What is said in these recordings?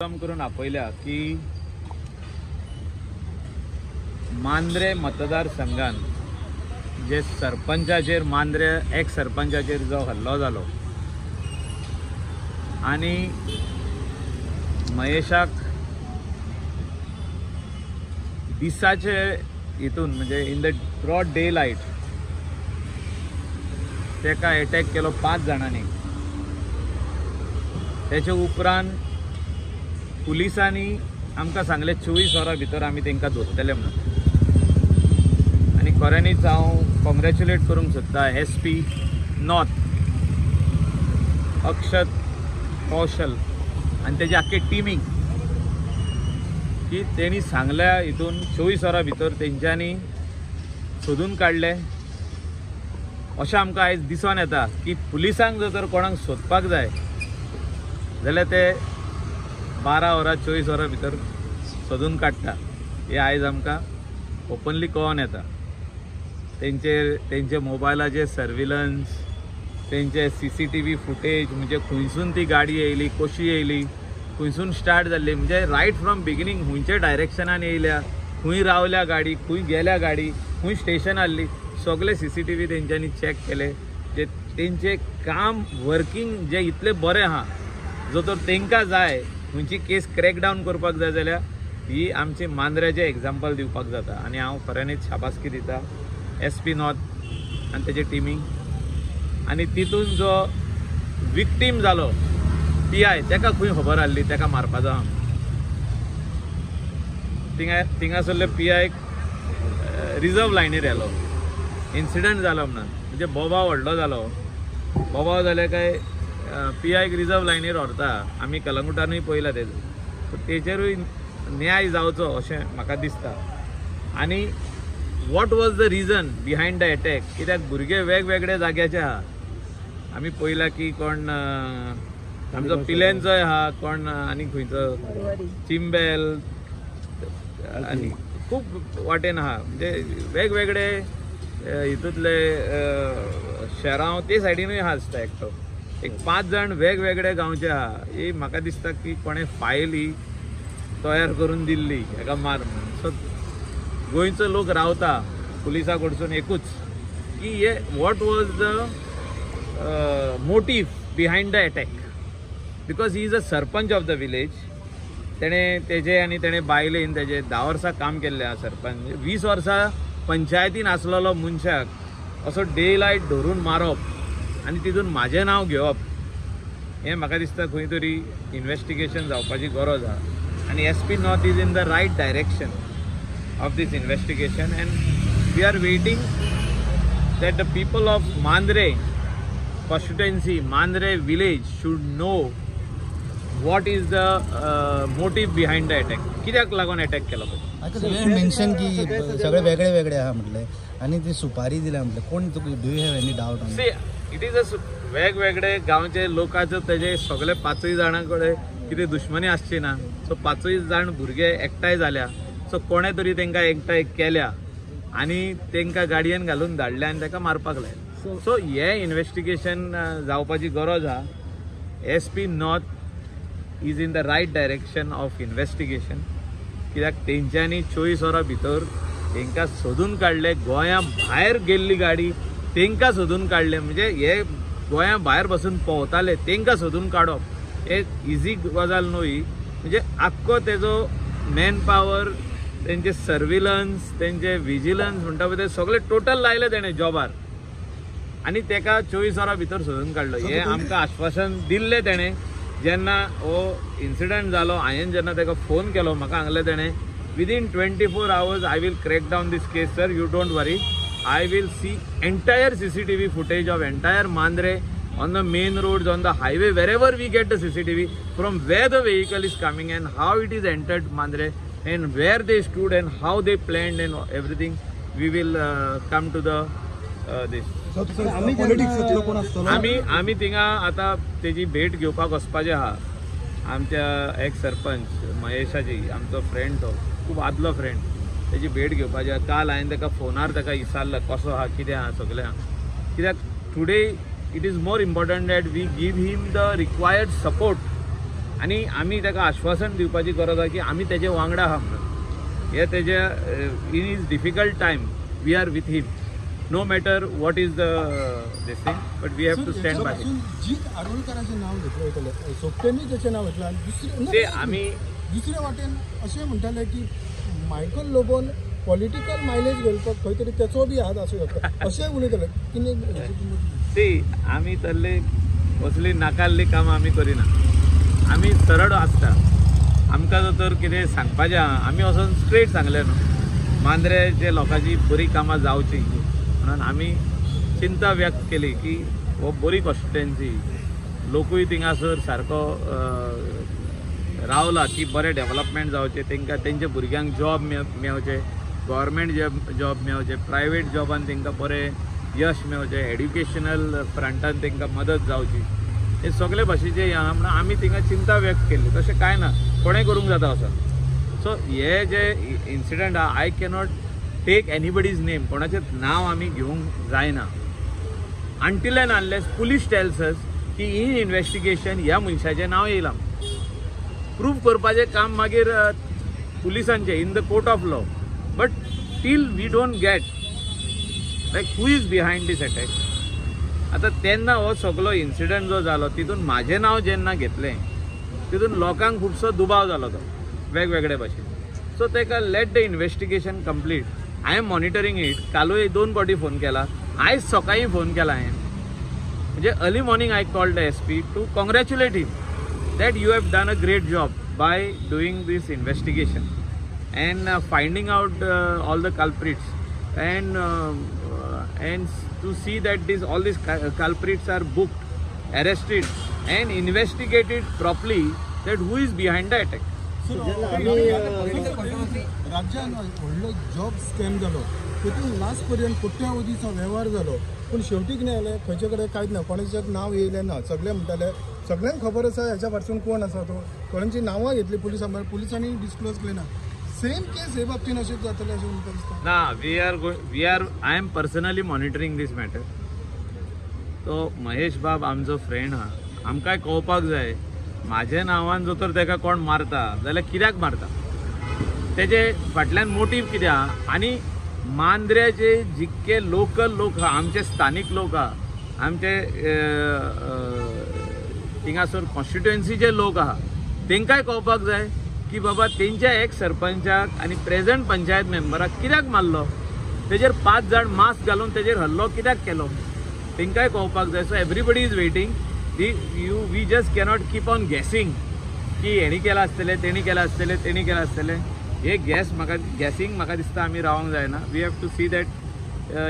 काम करून आपयल्या की मांद्रे मतदारसंघान जे सरपंचाचेर मांद्रे एक्स सरपंचाचेर जो हल्लो जालो आणि महेशाक दिसाचे हितून म्हणजे in the broad daylight तेका अटॅक केलो 5 जाणांनी। त्याच्या उपरांत पुलिसांनी आमकां सांगले 24 वरां भितर आमी तांकां धरतले म्हणून। आनी खऱ्यांनीच हांव कॉंग्रॅच्युलेट करूंक सोदता SP नॉर्थ अक्षत कौशल आनी तेजे आख्खे टिमीक की तेणी सांगल्या हितून 24 वरां भितर तेंच्यांनी सोदून काडले। अशें आमकां आयज दिसून येता की पुलिसांक जर तर कोणाक सोदपाक जाय जाल्यार ते 12 वरां 24 वरां भितर सोदून काडटा। हे आयज आमकां ओपनली कळोन येता। तेंचे मोबायलाचे सर्विलन्स, तेंचे CCTV फुटेज, म्हणजे खंयसून ती गाडी येयली, कशी येयली, खंयसून स्टार्ट जाल्ली, म्हणजे रायट फ्रॉम बिगिनींग खंयचे डायरेक्शनान येयल्या, खंय रावल्या गाडी, खंय गेल्या गाडी, खंय स्टेशन आहली, सगळे CCTV तेंच्यांनी चॅक केले। जे तेंचे काम वर्किंग जे इतले बरें आहा, जो तर तेंकां जाय खंयची केस क्रॅक डावन करपाक जाय जाल्यार ही आमची मांद्रेचे एग्जाम्पल दिवपाक जाता। आनी हांव खऱ्यांनीच शाबासकी दिता SP नॉर्थ आनी तेजे टिमीक। आनी तितून जो विक्टीम जालो PI तेका खंय खबर आहली तेका मारपाचो आहा। थिंगासरले PI रिजर्व लायनीर येलो, इन्सिडंट जालो म्हणून, म्हणजे बोबाव व्हडलो जालो। बोबाव जाले काय PI रिजर्व लायनीर व्हरता, आमी कलंगुटानूय पळयला तेजेरूय न्याय जावचो अशें म्हाका दिसता। आनी what was the region behind the attack, कित्याक भुरगे वेगवेगळे जाग्याचे आहा। आमी पळयला की कोण आमचो पिलेंचोय आहा, कोण आनी खंयचो चिंबेल आनी खूब वाटेन आहा, म्हणजे वेगवेगळे हितूंतले शहरां ते सायडीनूय आहा दिसता एकटो। एक 5 जाण वेगवेगळे गांवचे आहा। ही म्हाका दिसता की कोणे फायल ही तयार करून दिल्ली हेका मार म्हणून। सो गोंयचो लोक रावता पुलिसा कडसून एकूच की हे what was the motive behind the attack, because he is a sarpanch of the village. तेजे आनी तेणे बायलेन तेजे 10 वर्सां काम केल्लें आहा सरपंच। 20 वर्सां पंचायतीन आसलेलो मनशाक असो डे लायट धरून मारप आनी तितून म्हाजें नांव घेवप, हें म्हाका दिसता खंय तरी इन्वेस्टिगेशन जावपाची गरज आहा। आनी SP north is in the right direction of this investigation and we are waiting that the people of Mandre constituency, Mandre village should know what is the motive behind the attack. कित्याक लागून attack केलो mention की सगळे वेगळे वेगळे आहा म्हटले आनी ती सुपारी दिल्या म्हटले कोण do you have any doubt on it is a वेगवेगळे गांवचे लोकांचे तेजे सगळे 5 जाणां कडेन कितें दुश्मनी आसची ना। सो 5 जाण भुरगे एकठांय जाल्या, सो कोणे तरी तांकां एकठांय केल्या आनी तांकां गाडयेन घालून धाडले आनी ताका मारपाक लायले। सो हे इन्वेस्टिगेशन जावपाची गरज आहा। SP north is in the right direction of investigation, कित्याक तेंच्यांनी 24 वरां भितर तांकां सोदून काडले। गोंया भायर गेल्ली गाडी तांकां सोदून काडले, म्हणजे हे गोंया भायर बसून पोवताले तांकां सोदून काडप एक इजी गजाल न्हू ही। म्हणजे आख्खो तेजो मॅन पावर, तेंचे सर्विलन्स, तेंचे विजिलन्स म्हणटा पळय ते सगळे टोटल लायले तेणें जॉबार आनी तेका 24 वरां भितर सोदून काडलो। हे आमकां आश्वासन दिल्लें तेणें जेन्ना हो इन्सिडंट जालो। हांवें जेन्ना ताका फोन केलो म्हाका सांगलें तेणें within 24 hours I will crack down this case sir, you don't worry, I will see entire CCTV footage of entire Mandre on the main roads, on the highway, wherever we get the CCTV, from where the vehicle is coming and how it is entered Mandre and where they stood and how they planned and everything. We will come to the this. आमी थिंगा आतां तेजी भेट घेवपाक वचपाचें आहा। आमच्या x sarpanch महेशाची, आमचो फ्रेंड तो खूब आदलो फ्रेंड, तेजी भेट घेवपाची आहा। काल हांवें ताका फोनार ताका विचारलं कसो आहा, कितें आहा, सगळें आहा। कित्याक today it is more important that we give him the required support आनी आमी ताका आश्वासन दिवपाची गरज आहा की आमी तेजे वांगडा आहा म्हणून. हे तेजे in is difficult time we are with him no matter what is the this thing but we have to stand by him. Jeet आडवळकरांचें नांव घेतलें वयतलें, सोपटेंनी तेचें नांव घेतलें आनी ते आमी दुसरे वाटेन अशें म्हणटाले की मायकल लोबोन पॉलिटिकल मायलेज घेवपाक खंय तरी तेचो बी हात आसूं शकता अशें उलयताले. कितें ती आमी तल्ली असली नाकाल्ली कामां आमी करिना. आमी सरळ आसता. आमकां जर कितें सांगपाचें आहा आमी वचून स्ट्रेट सांगलें न्हू. मांद्रेचे लोकांची बरी कामां जावची म्हणून आमी चिंता व्यक्त केली की हो बरी कॉन्स्टिट्युएन्सी लोकूय थिंगासर सारको रावला की बरें डेव्हलपमेंट जावचें, तांकां तेंच्या भुरग्यांक जॉब मेळचे, गव्हर्मेंट जॉब मेळचे, प्रायवेट जॉबान तांकां बरें यश मेळचें, एड्युकेशनल फ्रंटान तांकां मदत जावची. हे सगळे भाशेचे आहा म्हणून आमी थिंगा चिंता व्यक्त केली. तशें कांय ना, कोणेंय करूंक जाता असो. सो हे जे इन्सिडंट आहा I cannot take anybody's name, कोणाचें नांव आमी घेवंक जायना until and unless police tells us की इन इन्व्हेस्टिगेशन ह्या मनशाचें नांव येयलां. प्रूव्ह करपाचें काम मागीर पुलिसांचें in the court of law. But till we don't get like who is behind this attack. आतां तेन्ना हो सगळो इन्सिडंट जो जालो तितून म्हाजें नांव जेन्ना घेतलें तितून लोकांक खुबसो दुबाव जालो तो वेगवेगळे भाशेन. सो ताका let the investigation complete. I am monitoring it. कालूय 2 फावटी फोन केला, आयज सकाळीं फोन केला हांवें. म्हणजे early morning I called the SP to congratulate him that you have done a great job by doing this investigation and finding out all the culprits and to see that all these culprits are booked, arrested and investigated properly that who is behind the attack. राज्यान व्हडलो job scam जालो, तितून last पर्यंत कोट्यावधीचो वेव्हार जालो, पूण शेवटी कितें जालें खंयचे कडेन कांयच ना, कोणाचें नांव येयलें ना. सगळे म्हणटाले सगळ्यांक खबर आसा हेच्या फाटसून कोण आसा तो. कोणाची नांवां घेतली पुलिसांनी डिस्क्लोज केली ना. सेम केस हे बाबतीन अशेंच जातलें अशें म्हणटा दिसता. ना we are I am personally monitoring this matter. तो महेश बाब आमचो फ्रेंड आहा, आमकांय कळपाक जाय म्हाज्या नांवान जर तर ताका कोण मारता जाल्यार कित्याक मारता, तेजे फाटल्यान मोटीव कितें आहा. आनी मांद्रेचे जितके लोकल लोक आहा, आमचे स्थानीक लोक आहा, आमचे थिंगासर कॉन्स्टिट्युएन्सीचे लोक आहा, तांकांय कळपाक जाय की बाबा तेंच्या एक्स सरपंचाक आनी प्रेझेंट पंचायत मेंबराक कित्याक मारलो, तेजेर 5 जाण मास्क घालून तेजेर हल्लो कित्याक केलो, तांकांय कळपाक जाय. So everybody is waiting. We just cannot keep on guessing की हेणी केला आसतलें, तेणी केला आसतलें, तेणी केला आसतलें. हे गॅसिंग म्हाका दिसता आमी रावंक जायना. We have to see that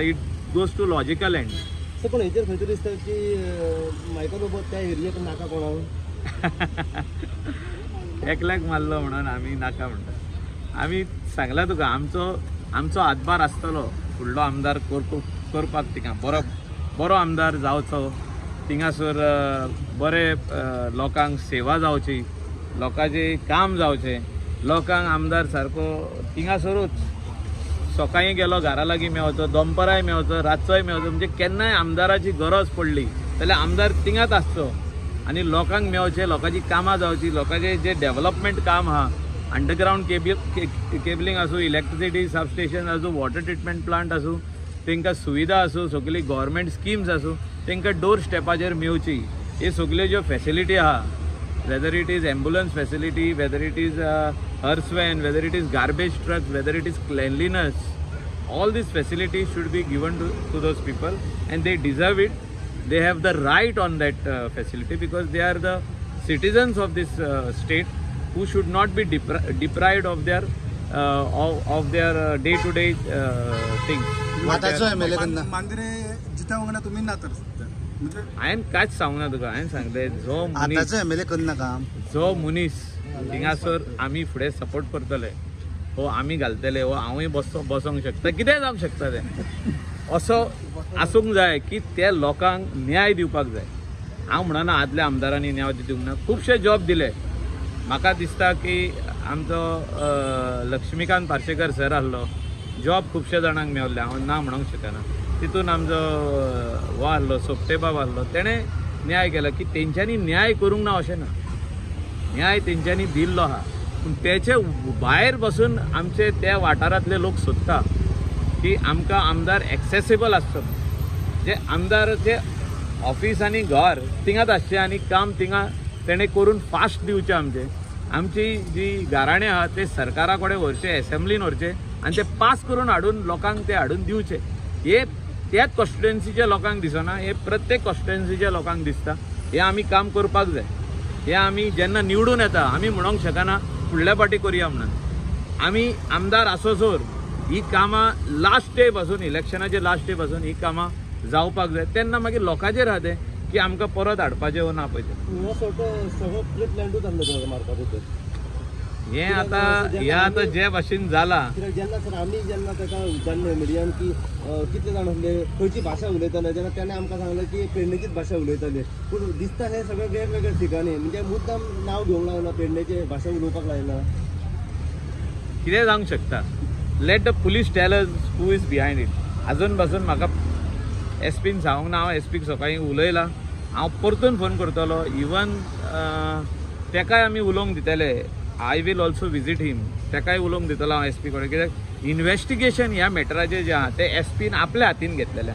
it goes to logical end. So पूण हेचेर खंय तरी दिसता की मायकल लोबो त्या एरियेक नाका कोणाक एकल्याक मारलो म्हणून आमी नाका म्हणटा. आमी सांगला तुका आमचो हातभार आसतलो फुडलो आमदार करपाक थिंगा बरो आमदार जावचो, थिंगासर बरे लोकांक सेवा जावची, लोकांचें काम जावचें, लोकांक आमदार सारको थिंगासरूच सकाळीं गेलो घरा लागीं मेळचो, दनपाराय मेळचो, रातचोय मेळचो. म्हणजे केन्नाय आमदाराची गरज पडली जाल्यार आमदार थिंगाच आसचो आनी लोकांक मेळचें, लोकांची कामां जावची, लोकांचें जे डेव्हलपमेंट काम आहा, अंडरग्रावंड केबलिंग आसूं, इलेक्ट्रिसिटी सबस्टेशन आसूं, वॉटर ट्रिटमेंट प्लांट आसूं, तांकां सुविधा आसूं, सगळी गव्हर्मेंट स्किम्स आसूं, तांकां डोर स्टेपाचेर मेळची. हे सगल्यो ज्यो फॅसिलिटी आहा, whether it is ambulance facility, whether it is hearse van, whether it is garbage truck, whether it is cleanliness, all these facilities should be given to those people and they deserve it. They have the right on that facility because they are the citizens of this state who should not be deprived of their day-to-day things. Mandrem जिता वांगडा तुम्ही ना तर हांवें कांयच सांगूना तुका. हांवें सांगलें जो मनीस थिंगासर आमी फुडें सपोर्ट करतले, हो आमी घालतले, हो हांवूय बसोंक शकता, कितेंय जावंक शकता तें असो आसूंक जाय की त्या लोकांक न्याय दिवपाक जाय. हांव म्हणना आदल्या आमदारांनी न्याय दिवंक ना. खुबशे जॉब दिले. म्हाका दिसता की आमचो लक्ष्मीकांत पार्सेकर सर आसलो, जॉब खुबशे जाणांक मेवल्ले, हांव ना म्हणूंक शकना. तितून आमचो हो आसलो सोपटे बाब आसलो, तेणें न्याय केलो की तेंच्यांनी न्याय करूंक ना अशें ना. न्याय तेंच्यांनी दिल्लो आहा पूण तेचे भायर बसून आमचे त्या वाठारांतले लोक सोदता की आमकां आमदार एक्सेसिबल आसचो जे आमदाराचे ऑफिस आनी घर तिंगाच आसचें आनी काम थिंगा तेणें करून फास्ट दिवचें आमची जी गाराणें आहा ते सरकारा कडेन व्हरचे एसेंब्लीन व्हरचे आनी ते पास करून हाडून लोकांक ते हाडून दिवचे हे त्याच कॉन्स्टिट्युएन्सीच्या लोकांक दिसना हे प्रत्येक कॉन्स्टिट्युएन्सीच्या लोकांक दिसता हे आमी काम करपाक जाय हे आमी जेन्ना निवडून येता आमी म्हणूंक शकना फुडल्या फावटी करया म्हणून आमी आमदार आसोसोर ही कामां लास्ट डे पासून इलेक्शनाचे लास्ट डे पासून ही कामां जावपाक जाय तेन्ना मागीर लोकांचेर आहा तें की आमकां परत हाडपाचें वो ना पळय तें हो सगळो प्लेट लँडूच आसलो मारपा बद्दल हें आतां जे भाशेन जाला कित्याक जेन्ना सर आमी जेन्ना ताका विचारलें मिडियान की कितले जाण आसले खंयची भाशा उलयताले जेन्ना ताणें आमकां सांगलें की पेडणेचीच भाशा उलयताले पूण दिसता हे सगळे वेगवेगळ्या ठिकाणी म्हणजे मुद्दाम नांव घेवंक लागना पेडणेचे भाशा उलोवपाक लायना कितें जावंक शकता let the police tell us who is behind it आजून पासून म्हाका एसपीन सांगूंक ना हांव एसपीक सकाळीं उलयलां हांव परतून फोन करतलो इवन तेकाय आमी उलोवंक दितले आय वील ऑल्सो विजीट हिम तेकाय उलोवंक दितलो हांव एसपी कडेन कित्याक इन्वेस्टिगेशन ह्या मॅटराचें जें आहा तें एसपीन आपल्या हातीन घेतलेलें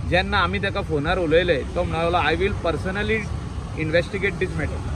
जेन्ना आमी तेका फोनार उलयले तो म्हणून लागलो I will personally investigate this matter